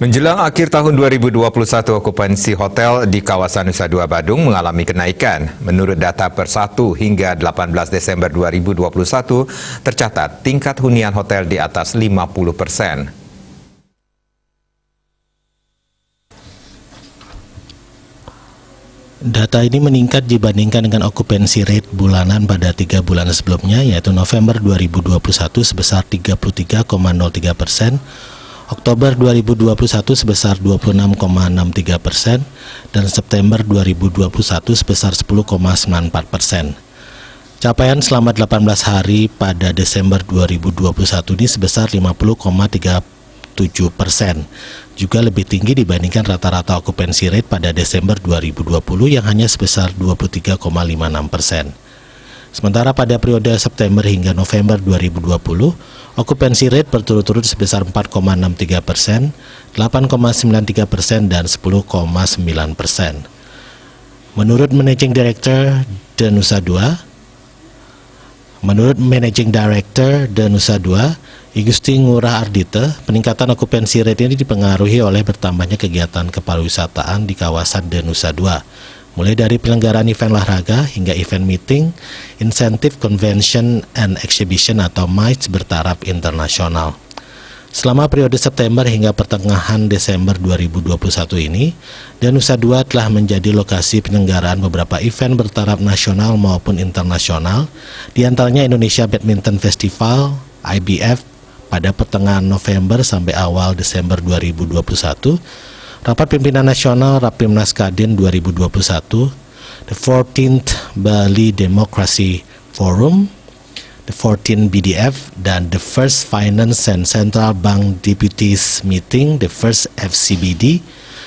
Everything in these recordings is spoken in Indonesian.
Menjelang akhir tahun 2021, okupansi hotel di kawasan Nusa Dua Badung mengalami kenaikan. Menurut data per 1 hingga 18 Desember 2021, tercatat tingkat hunian hotel di atas 50%. Data ini meningkat dibandingkan dengan okupansi rate bulanan pada 3 bulan sebelumnya, yaitu November 2021 sebesar 33,03%, Oktober 2021 sebesar 26,63%, dan September 2021 sebesar 10,94%. Capaian selama 18 hari pada Desember 2021 ini sebesar 50,37%, juga lebih tinggi dibandingkan rata-rata okupansi rate pada Desember 2020 yang hanya sebesar 23,56%. Sementara pada periode September hingga November 2020, okupansi rate berturut-turut sebesar 4,63%, 8,93%, dan 10,9%. Menurut Managing Director Nusa Dua, Igusti Ngurah Ardita, peningkatan okupansi rate ini dipengaruhi oleh bertambahnya kegiatan kepariwisataan di kawasan Nusa Dua, mulai dari penyelenggaraan event olahraga hingga event meeting, insentif convention and exhibition atau MICE bertaraf internasional. Selama periode September hingga pertengahan Desember 2021 ini, Nusa Dua telah menjadi lokasi penyelenggaraan beberapa event bertaraf nasional maupun internasional, di antaranya Indonesia Badminton Festival, IBF, pada pertengahan November sampai awal Desember 2021, Rapat Pimpinan Nasional Rapimnas Kadin 2021, the 14th Bali Democracy Forum, the 14th BDF, dan the first Finance and Central Bank Deputies Meeting, the first FCBD,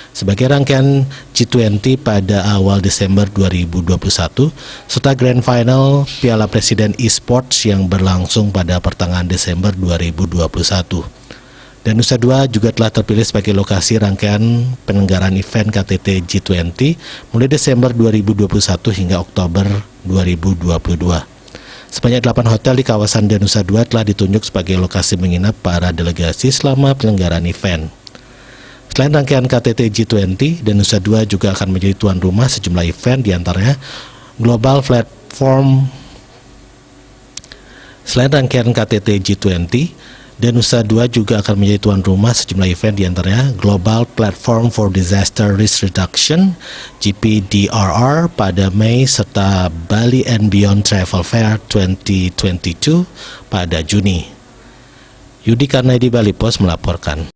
sebagai rangkaian G20 pada awal Desember 2021, serta Grand Final Piala Presiden Esports yang berlangsung pada pertengahan Desember 2021. Dan Nusa Dua juga telah terpilih sebagai lokasi rangkaian penyelenggaraan event KTT G20 mulai Desember 2021 hingga Oktober 2022. Sebanyak 8 hotel di kawasan Nusa Dua telah ditunjuk sebagai lokasi menginap para delegasi selama penyelenggaraan event. Selain rangkaian KTT G20, Nusa Dua juga akan menjadi tuan rumah sejumlah event, diantaranya Global Platform. Selain rangkaian KTT G20, Nusa Dua juga akan menjadi tuan rumah sejumlah event, diantaranya Global Platform for Disaster Risk Reduction (GPDRR) pada Mei, serta Bali and Beyond Travel Fair 2022 pada Juni. Yudi Karnadi, Bali Post melaporkan.